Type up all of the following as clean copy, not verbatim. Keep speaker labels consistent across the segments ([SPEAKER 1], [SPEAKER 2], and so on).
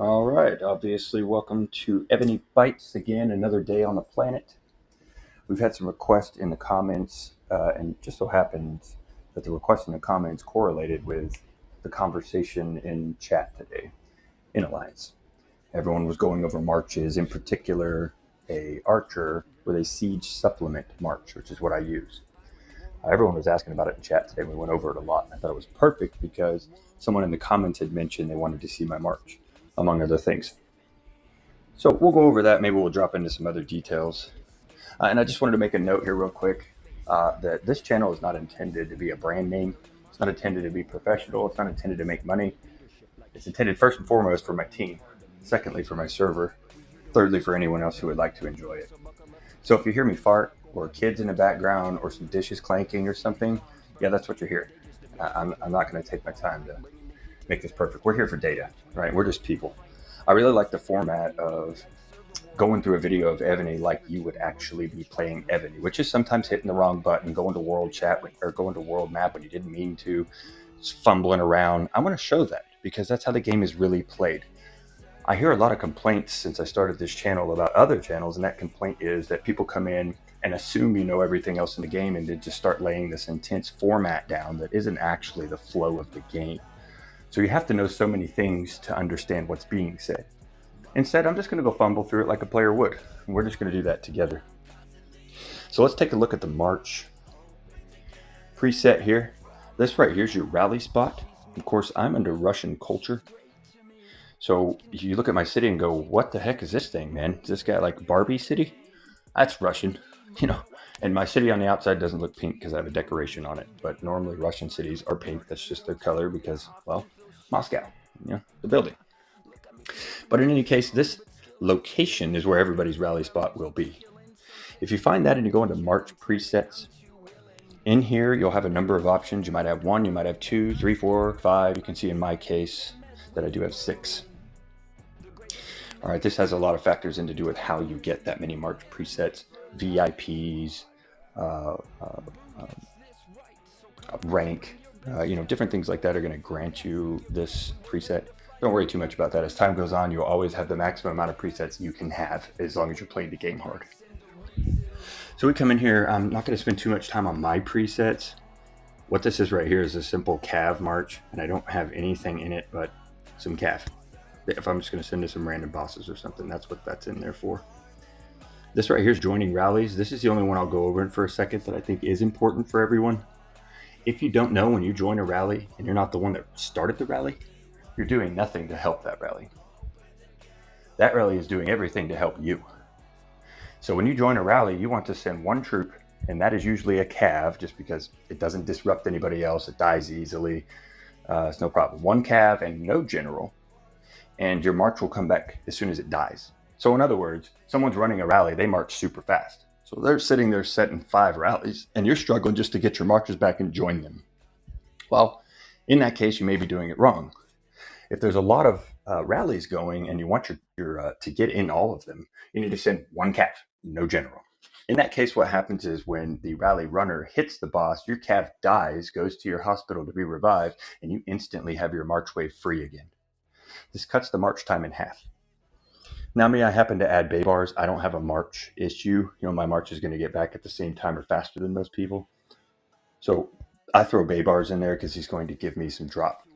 [SPEAKER 1] All right, obviously, welcome to EvonyBites again, another day on the planet. We've had some requests in the comments, and it just so happens that the requests in the comments correlated with the conversation in chat today in Alliance. Everyone was going over marches, in particular, a archer with a siege supplement march, which is what I use. Everyone was asking about it in chat today. We went over it a lot. I thought it was perfect because someone in the comments had mentioned they wanted to see my march, among other things. So we'll go over that. Maybe we'll drop into some other details. And I just wanted to make a note here real quick that this channel is not intended to be a brand name. It's not intended to be professional. It's not intended to make money. It's intended first and foremost for my team. Secondly, for my server. Thirdly, for anyone else who would like to enjoy it. So if you hear me fart or kids in the background or some dishes clanking or something, yeah, that's what you're hearing. I'm not going to take my time to make this perfect. We're here for data, right? We're just people. I really like the format of going through a video of Evony like you would actually be playing Evony, which is sometimes hitting the wrong button, going to world chat or going to world map when you didn't mean to, fumbling around. I want to show that because that's how the game is really played. I hear a lot of complaints since I started this channel about other channels, and that complaint is that people come in and assume you know everything else in the game and then just start laying this intense format down that isn't actually the flow of the game. So you have to know so many things to understand what's being said. Instead, I'm just going to go fumble through it like a player would. And we're just going to do that together. So let's take a look at the march preset here. This right here is your rally spot. Of course, I'm under Russian culture. So you look at my city and go, what the heck is this thing, man? Is this guy like Barbie city? That's Russian, you know. And my city on the outside doesn't look pink because I have a decoration on it. But normally Russian cities are pink. That's just their color because, well, Moscow, you know, the building. But in any case, this location is where everybody's rally spot will be. If you find that and you go into March presets, in here you'll have a number of options. You might have one, you might have two, three, four, five. You can see in my case that I do have 6. All right, this has a lot of factors in to do with how you get that many March presets, VIPs, rank, you know, different things like that are going to grant you this preset. Don't worry too much about that. As time goes on, you'll always have the maximum amount of presets you can have as long as you're playing the game hard. So we come in here. I'm not going to spend too much time on my presets. What this is right here is a simple cav march, and I don't have anything in it but some cav. If I'm just going to send to some random bosses or something, that's what that's in there for. This right here is joining rallies. This is the only one I'll go over in for a second that I think is important for everyone. If you don't know, when you join a rally and you're not the one that started the rally, you're doing nothing to help that rally. That rally is doing everything to help you. So when you join a rally, you want to send one troop, and that is usually a cav, just because it doesn't disrupt anybody else. It dies easily. It's no problem. One cav and no general, and your march will come back as soon as it dies. So in other words, someone's running a rally, they march super fast. So they're sitting there setting 5 rallies, and you're struggling just to get your marchers back and join them. Well, in that case, you may be doing it wrong. If there's a lot of rallies going and you want your to get in all of them, you need to send one cav, no general. In that case, what happens is when the rally runner hits the boss, your cav dies, goes to your hospital to be revived, and you instantly have your march wave free again. This cuts the march time in half. Now, me, I happen to add bay bars. I don't have a march issue. You know, my march is going to get back at the same time or faster than most people. So I throw bay bars in there because he's going to give me some drop.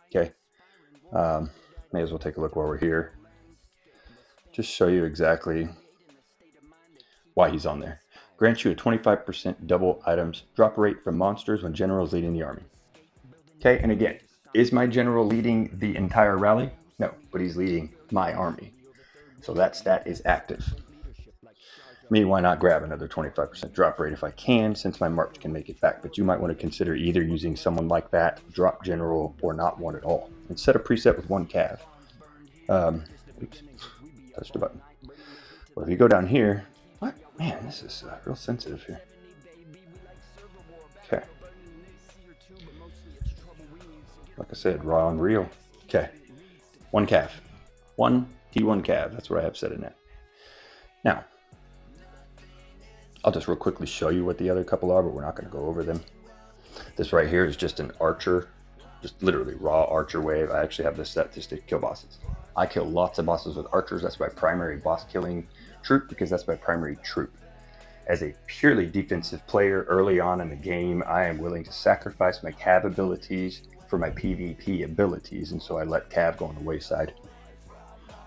[SPEAKER 1] Okay. May as well take a look while we're here. Just show you exactly why he's on there. Grants you a 25% double items drop rate from monsters when general is leading the army. Okay, and again, is my general leading the entire rally? No, but he's leading my army. So that stat is active. Me, why not grab another 25% drop rate if I can, since my march can make it back. But you might want to consider either using someone like that, drop general, or not one at all. And set a preset with one cav. Oops, touched the button. Well, if you go down here, what? Man, this is real sensitive here. Okay. Like I said, raw and real. Okay. One cav. One T1 cav. That's what I have set in that. Now, I'll just real quickly show you what the other couple are, but we're not going to go over them. This right here is just an archer just literally raw archer wave. I actually have this set just to kill bosses. I kill lots of bosses with archers. That's my primary boss killing troop because that's my primary troop. As a purely defensive player early on in the game, I am willing to sacrifice my cav abilities for my PvP abilities, and so I let cav go on the wayside,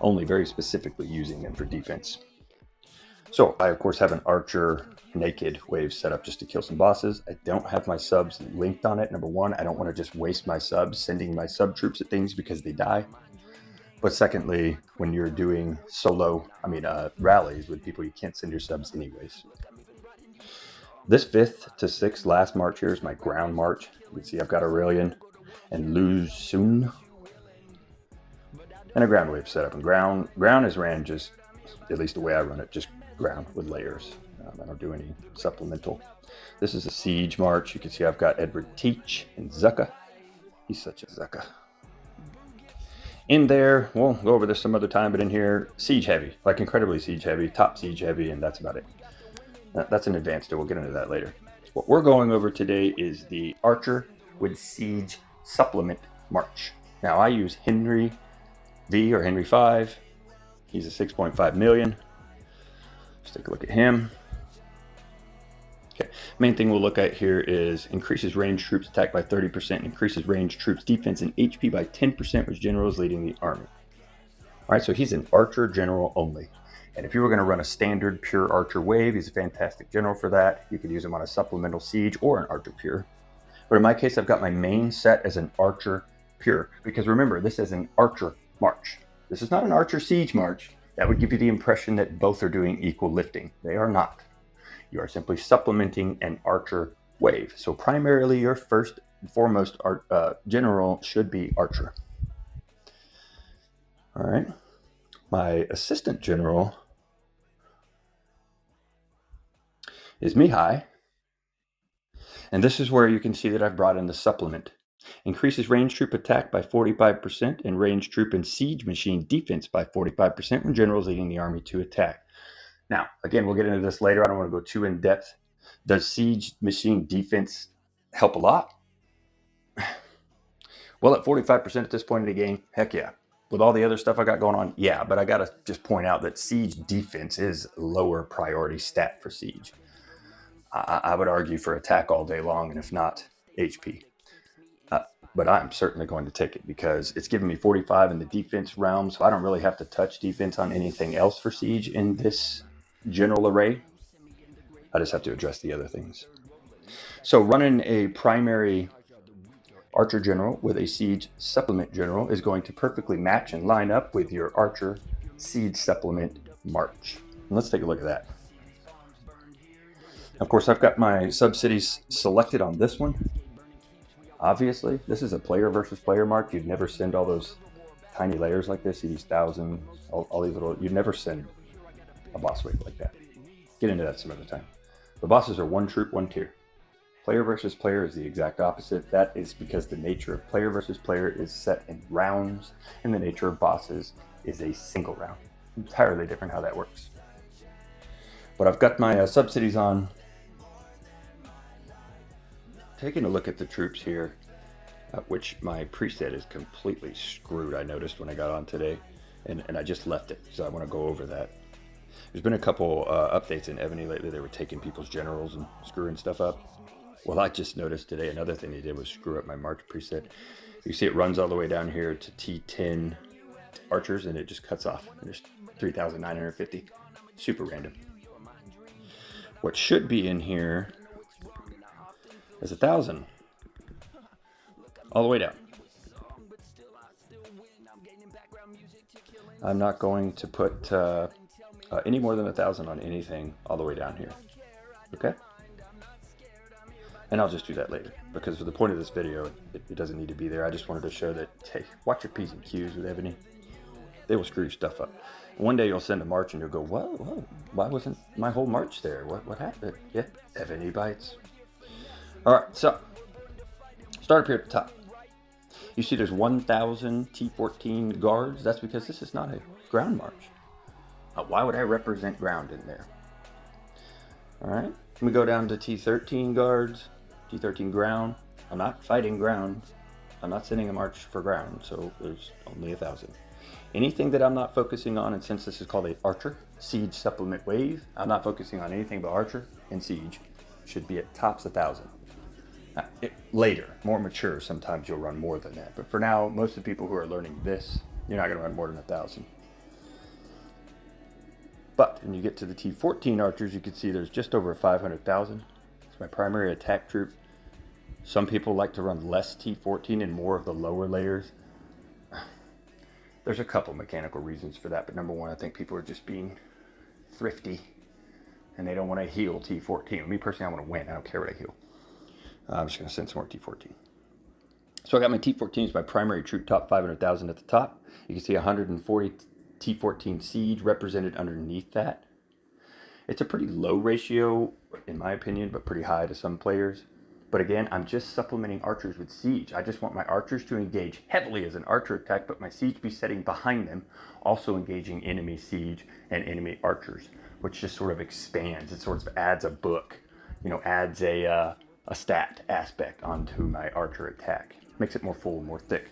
[SPEAKER 1] only very specifically using them for defense. So I of course have an archer naked wave set up just to kill some bosses. I don't have my subs linked on it. Number one, I don't want to just waste my subs sending my sub troops at things because they die. But secondly, when you're doing rallies with people, you can't send your subs anyways. This 5th to 6th last march here is my ground march. You can see I've got Aurelian and Luz Sun and a ground wave set up. And ground is ran just, at least the way I run it, just ground with layers. I don't do any supplemental. This is a siege march. You can see I've got Edward Teach and Zucka. He's such a Zucka. In there, we'll go over this some other time, but in here, siege heavy, like incredibly siege heavy, top siege heavy, and that's about it. That's an advanced, we'll get into that later. What we're going over today is the Archer with Siege Supplement March. Now I use Henry V or Henry 5. He's a 6.5 million. Let's take a look at him. Okay, main thing we'll look at here is increases ranged troops attack by 30%, increases ranged troops defense and HP by 10%, which general is leading the army. All right, so he's an archer general only. And if you were going to run a standard pure archer wave, he's a fantastic general for that. You could use him on a supplemental siege or an archer pure. But in my case, I've got my main set as an archer pure. Because remember, this is an archer march. This is not an archer siege march. That would give you the impression that both are doing equal lifting. They are not. You are simply supplementing an archer wave. So primarily your first and foremost general should be archer. All right. My assistant general is Mihai. And this is where you can see that I've brought in the supplement. Increases ranged troop attack by 45% and ranged troop and siege machine defense by 45% when generals leading the army to attack. Now, again, we'll get into this later. I don't want to go too in depth. Does siege machine defense help a lot? Well, at 45% at this point in the game, heck yeah. With all the other stuff I got going on, yeah. But I got to just point out that siege defense is lower priority stat for siege. I would argue for attack all day long, and if not, HP. But I'm certainly going to take it because it's giving me 45 in the defense realm, so I don't really have to touch defense on anything else for siege in this general array. I just have to address the other things. So running a primary archer general with a siege supplement general is going to perfectly match and line up with your archer siege supplement march. And let's take a look at that. Of course, I've got my subcities selected on this one. Obviously, this is a player versus player march. You'd never send all those tiny layers like this, these thousands, all these little, you'd never send a boss wave like that. Get into that some other time. The bosses are one troop, one tier. Player versus player is the exact opposite. That is because the nature of player versus player is set in rounds, and the nature of bosses is a single round. Entirely different how that works. But I've got my subsidies on. Taking a look at the troops here, which my preset is completely screwed, I noticed when I got on today, and I just left it, so I want to go over that. There's been a couple updates in Evony lately. They were taking people's generals and screwing stuff up. Well, I just noticed today another thing they did was screw up my March preset. You see it runs all the way down here to T10 archers, and it just cuts off. And there's 3,950. Super random. What should be in here is 1,000 all the way down. I'm not going to put any more than 1,000 on anything all the way down here. Okay? And I'll just do that later, because for the point of this video, it doesn't need to be there. I just wanted to show that, hey, watch your P's and Q's with Evony. They will screw your stuff up. One day you'll send a march and you'll go, whoa, why wasn't my whole march there? What happened? Yeah, EvonyBites. All right, so start up here at the top. You see there's 1,000 T14 guards. That's because this is not a ground march. Why would I represent ground in there? All right, we go down to T13 guards, T13 ground. I'm not fighting ground. I'm not sending a march for ground, so there's only 1,000. Anything that I'm not focusing on, and since this is called a archer siege supplement wave, I'm not focusing on anything but archer and siege. Should be at tops 1,000. Later, more mature, sometimes you'll run more than that. But for now, most of the people who are learning this, you're not going to run more than 1,000. But when you get to the T14 archers, you can see there's just over 500,000. It's my primary attack troop. Some people like to run less T14 and more of the lower layers. There's a couple mechanical reasons for that, but number one, I think people are just being thrifty and they don't want to heal T14. Me personally, I want to win. I don't care what I heal. I'm just going to send some more T14. So I got my T14 as my primary troop, top 500,000 at the top. You can see 140 T14 siege represented underneath that. It's a pretty low ratio, in my opinion, but pretty high to some players. But again, I'm just supplementing archers with siege. I just want my archers to engage heavily as an archer attack, but my siege be setting behind them, also engaging enemy siege and enemy archers, which just sort of expands. It sort of adds a book, adds a stat aspect onto my archer attack. Makes it more full, more thick.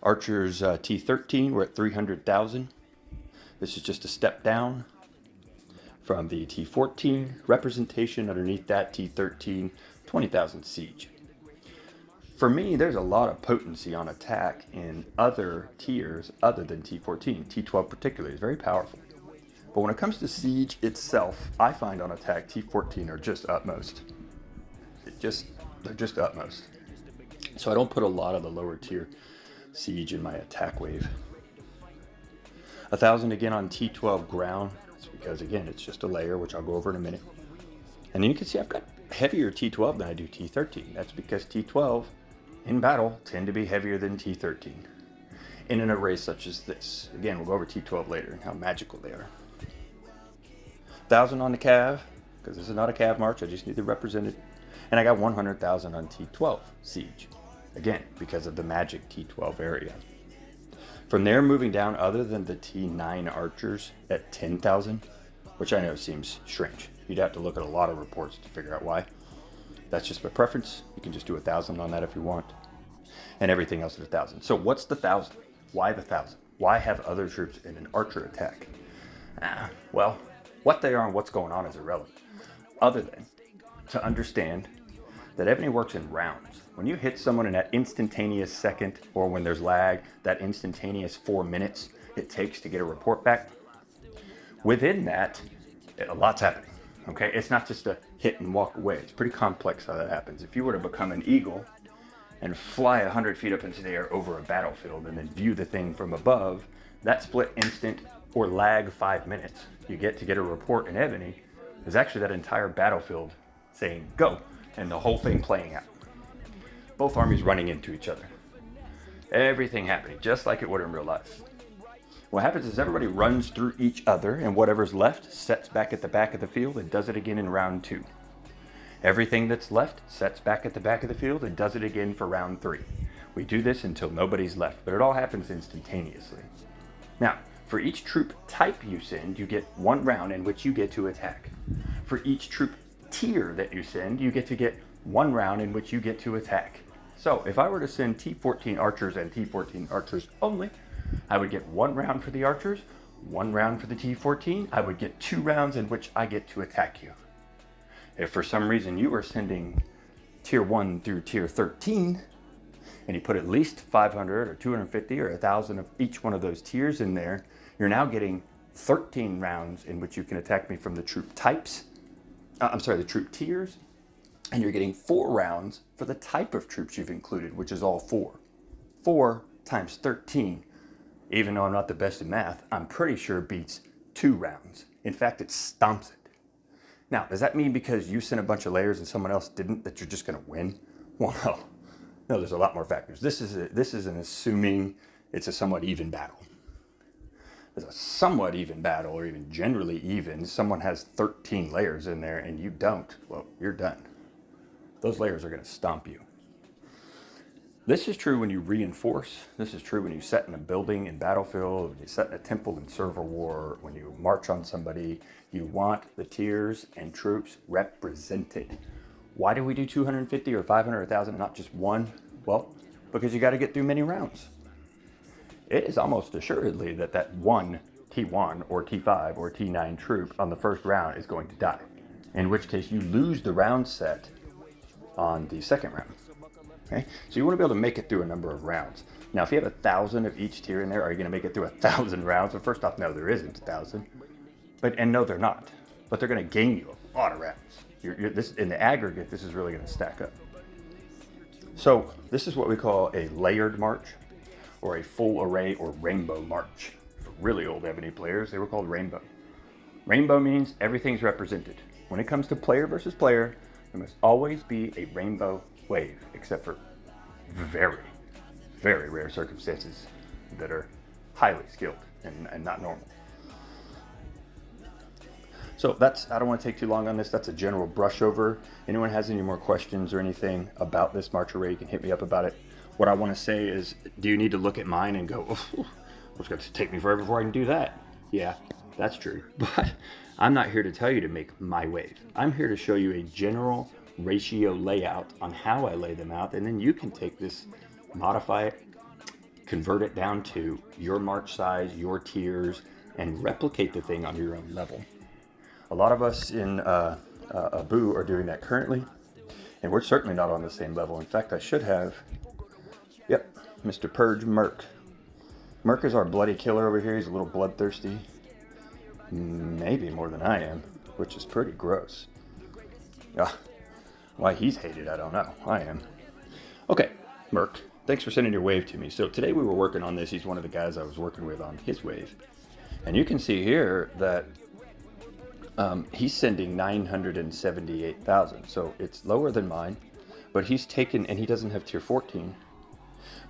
[SPEAKER 1] Archers T13, we're at 300,000. This is just a step down from the T14 representation. Underneath that, T13, 20,000 siege. For me, there's a lot of potency on attack in other tiers other than T14. T12 particularly is very powerful. But when it comes to siege itself, I find on attack, T14 are just utmost. They're just utmost. So I don't put a lot of the lower tier siege in my attack wave. 1,000 again on T12 ground. It's because, again, it's just a layer, which I'll go over in a minute. And then you can see I've got heavier T12 than I do T13. That's because T12 in battle tend to be heavier than T13 in an array such as this. Again, we'll go over T12 later and how magical they are. 1,000 on the Cav, because this is not a Cav march, I just need to represent it. And I got 100,000 on T12 siege, again, because of the magic T12 area. From there, moving down, other than the T9 archers at 10,000, which I know seems strange. You'd have to look at a lot of reports to figure out why. That's just my preference. You can just do 1,000 on that if you want. And everything else at 1,000. So what's the 1,000? Why the 1,000? Why have other troops in an archer attack? Well, what they are and what's going on is irrelevant. Other than to understand that Ebony works in rounds. When you hit someone in that instantaneous second, or when there's lag, that instantaneous 4 minutes it takes to get a report back, within that, a lot's happening. Okay, it's not just a hit and walk away. It's pretty complex how that happens. If you were to become an eagle and fly 100 feet up into the air over a battlefield and then view the thing from above, that split instant or lag 5 minutes you get to get a report in Ebony is actually that entire battlefield saying go, and the whole thing playing out. Both armies running into each other. Everything happening just like it would in real life. What happens is everybody runs through each other, and whatever's left sets back at the back of the field and does it again in round 2. Everything that's left sets back at the back of the field and does it again for round 3. We do this until nobody's left, but it all happens instantaneously. Now, for each troop type you send, you get 1 round in which you get to attack. For each troop tier that you send, you get to get 1 round in which you get to attack. So if I were to send T14 archers and T14 archers only, I would get 1 round for the archers, 1 round for the T14. I would get 2 rounds in which I get to attack you. If for some reason you were sending tier 1 through tier 13, and you put at least 500 or 250 or 1,000 of each one of those tiers in there, you're now getting 13 rounds in which you can attack me from the troop types. The troop tiers. And you're getting 4 rounds for the type of troops you've included, which is all 4. 4 times 13, even though I'm not the best in math, I'm pretty sure beats 2 rounds. In fact, it stomps it. Now, does that mean because you sent a bunch of layers and someone else didn't that you're just going to win? Well, no. No, there's a lot more factors. This is an assuming it's a somewhat even battle. There's a somewhat even battle, or even generally even. Someone has 13 layers in there and you don't. Well, you're done. Those layers are going to stomp you. This is true when you reinforce. This is true when you set in a building in Battlefield, when you set in a temple in Server War, when you march on somebody. You want the tiers and troops represented. Why do we do 250 or 500 or 1,000, not just one? Well, because you got to get through many rounds. It is almost assuredly that one T1 or T5 or T9 troop on the first round is going to die, in which case you lose the round set on the second round. Okay? So you want to be able to make it through a number of rounds. Now, if you have 1,000 of each tier in there, are you going to make it through 1,000 rounds? Well, first off, no, there isn't 1,000. And no, they're not. But they're going to gain you a lot of rounds. In the aggregate, this is really going to stack up. So this is what we call a layered march, or a full array or rainbow march. For really old Ebony players, they were called rainbow. Rainbow means everything's represented. When it comes to player versus player, there must always be a rainbow wave, except for very, very rare circumstances that are highly skilled and not normal. So I don't want to take too long on this. That's a general brush over. Anyone has any more questions or anything about this march array, you can hit me up about it. What I want to say is, do you need to look at mine and go, oh, it's going to take me forever before I can do that? Yeah, that's true. But I'm not here to tell you to make my wave. I'm here to show you a general ratio layout on how I lay them out, and then you can take this, modify it, convert it down to your march size, your tiers, and replicate the thing on your own level. A lot of us in Abu are doing that currently, and we're certainly not on the same level. In fact, I should have, Mr. Purge Merc. Merc is our bloody killer over here. He's a little bloodthirsty, maybe more than I am, which is pretty gross. Why he's hated, I don't know. I am. Okay, Merc, thanks for sending your wave to me. So today we were working on this. He's one of the guys I was working with on his wave. And you can see here that he's sending 978,000. So it's lower than mine, but he's taken, and he doesn't have tier 14,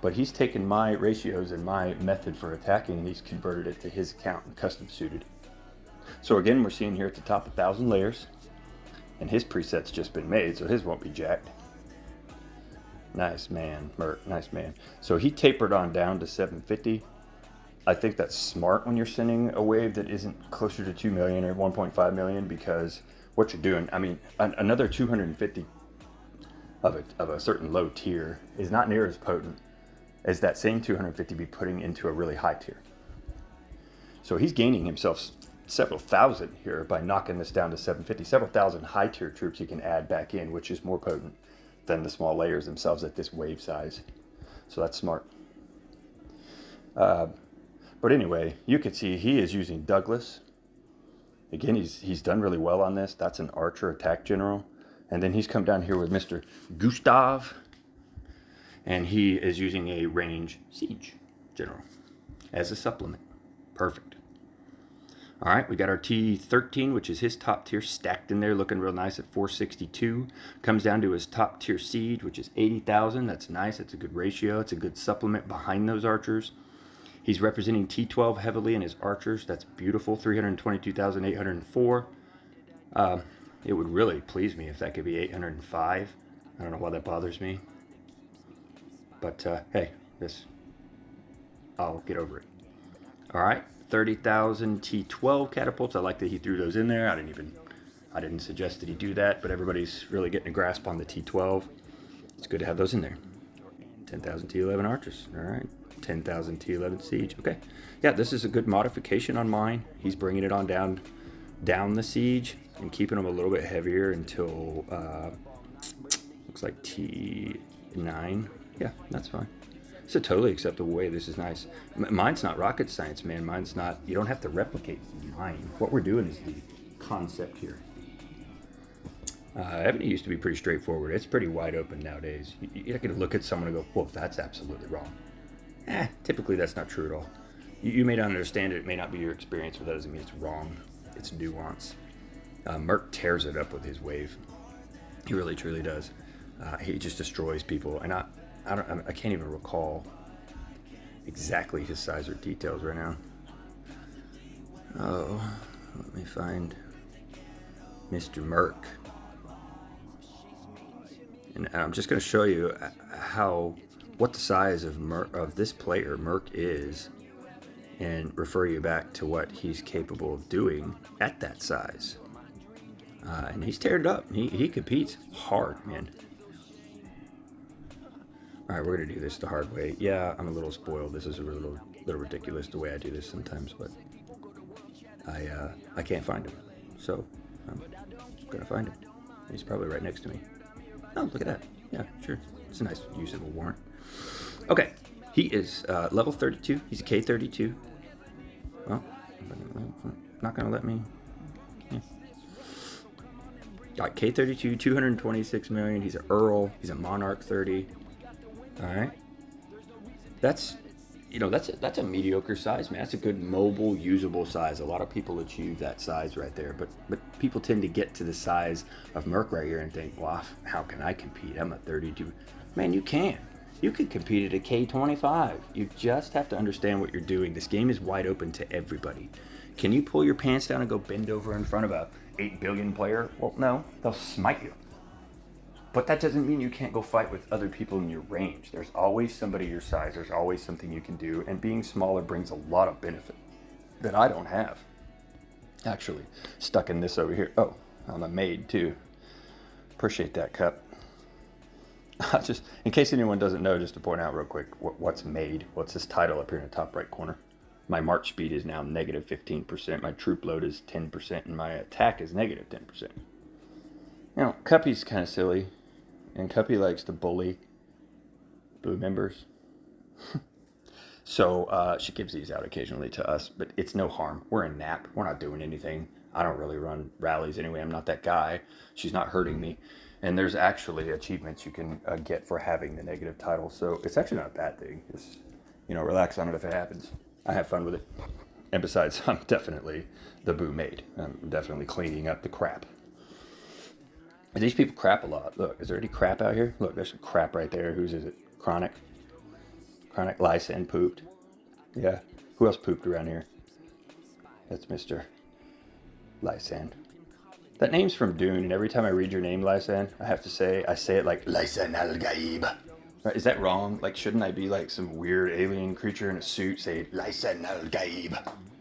[SPEAKER 1] but he's taken my ratios and my method for attacking, and he's converted it to his account and custom suited. So again, we're seeing here at the top 1,000 layers, and his preset's just been made, so his won't be jacked. Nice man, Mert, nice man. So he tapered on down to 750. I think that's smart when you're sending a wave that isn't closer to 2 million or 1.5 million, because what you're doing, I mean, another 250 of a certain low tier is not near as potent as that same 250 be putting into a really high tier. So he's gaining himself several thousand here by knocking this down to 750, several thousand high tier troops he can add back in, which is more potent than the small layers themselves at this wave size. So that's smart. But anyway, you can see he is using Douglas. Again, he's done really well on this. That's an archer attack general. And then he's come down here with Mr. Gustav, and he is using a range siege general as a supplement. Perfect. All right, we got our T13, which is his top tier, stacked in there, looking real nice at 462. Comes down to his top tier siege, which is 80,000. That's nice. That's a good ratio. It's a good supplement behind those archers. He's representing T12 heavily in his archers. That's beautiful. 322,804. It would really please me if that could be 805. I don't know why that bothers me. But hey, I'll get over it. All right, 30,000 T12 catapults. I like that he threw those in there. I didn't suggest that he do that, but everybody's really getting a grasp on the T12. It's good to have those in there. 10,000 T11 archers. All right, 10,000 T11 siege. Okay, yeah, this is a good modification on mine. He's bringing it on down the siege and keeping them a little bit heavier until looks like T9. Yeah, that's fine. It's a totally acceptable way. This is nice. Mine's not rocket science, man. Mine's not, you don't have to replicate mine. What we're doing is the concept here. Ebony used to be pretty straightforward. It's pretty wide open nowadays. You're not going to look at someone and go, well, that's absolutely wrong. Typically that's not true at all. You may not understand it. It may not be your experience, but that doesn't mean it's wrong. It's nuance. Merc tears it up with his wave. He really, truly does. He just destroys people. And I can't even recall exactly his size or details right now. Oh, let me find Mr. Merc. And I'm just going to show you what the size of this player Merc is, and refer you back to what he's capable of doing at that size. And he's tearing it up. He competes hard, man. All right, we're gonna do this the hard way. Yeah, I'm a little spoiled. This is a little ridiculous the way I do this sometimes, but I can't find him, so I'm gonna find him. He's probably right next to me. Oh, look at that. Yeah, sure. It's a nice use of a warrant. Okay, he is level 32. He's a K32. Well, not gonna let me. Yeah. Got K32, 226 million. He's an Earl. He's a Monarch 30. All right. That's a mediocre size, man. That's a good mobile, usable size. A lot of people achieve that size right there, but people tend to get to the size of Merc right here and think, well, how can I compete? I'm a 32. Man, you can. You can compete at a K25. You just have to understand what you're doing. This game is wide open to everybody. Can you pull your pants down and go bend over in front of a 8 billion player? Well, no, they'll smite you. But that doesn't mean you can't go fight with other people in your range. There's always somebody your size. There's always something you can do. And being smaller brings a lot of benefit that I don't have. Actually, stuck in this over here. Oh, I'm a maid too. Appreciate that, Cup. Just in case anyone doesn't know, just to point out real quick, what's maid? What's this title up here in the top right corner? My march speed is now negative 15%. My troop load is 10%. And my attack is negative 10%. You know, Cuppy's kind of silly. And Cuppy likes to bully blue members. So she gives these out occasionally to us, but it's no harm. We're in nap. We're not doing anything. I don't really run rallies anyway. I'm not that guy. She's not hurting me. And there's actually achievements you can get for having the negative title. So it's actually not a bad thing. Just, relax on it if it happens. I have fun with it. And besides, I'm definitely the boo maid. I'm definitely cleaning up the crap. These people crap a lot. Look, is there any crap out here? Look, there's some crap right there. Whose is it? Chronic Lysan pooped. Yeah. Who else pooped around here? That's Mr. Lysan. That name's from Dune, and every time I read your name, Lysan, I say it like Lysan al-Gaib. Right, is that wrong? Like, shouldn't I be like some weird alien creature in a suit say Lysan al-Gaib?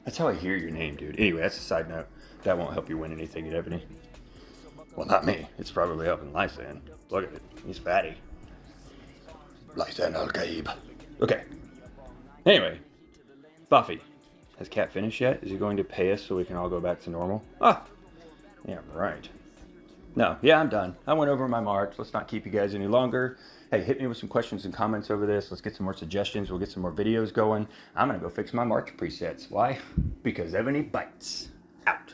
[SPEAKER 1] That's how I hear your name, dude. Anyway, that's a side note. That won't help you win anything at Ebony. Well, not me. It's probably helping Lysan. Look at it. He's fatty. Lysan al-Gaib. Okay. Anyway. Buffy. Has Cat finished yet? Is he going to pay us so we can all go back to normal? Ah! Yeah, right. No, yeah, I'm done. I went over my march. Let's not keep you guys any longer. Hey, hit me with some questions and comments over this. Let's get some more suggestions. We'll get some more videos going. I'm going to go fix my march presets. Why? Because EvonyBites. Out.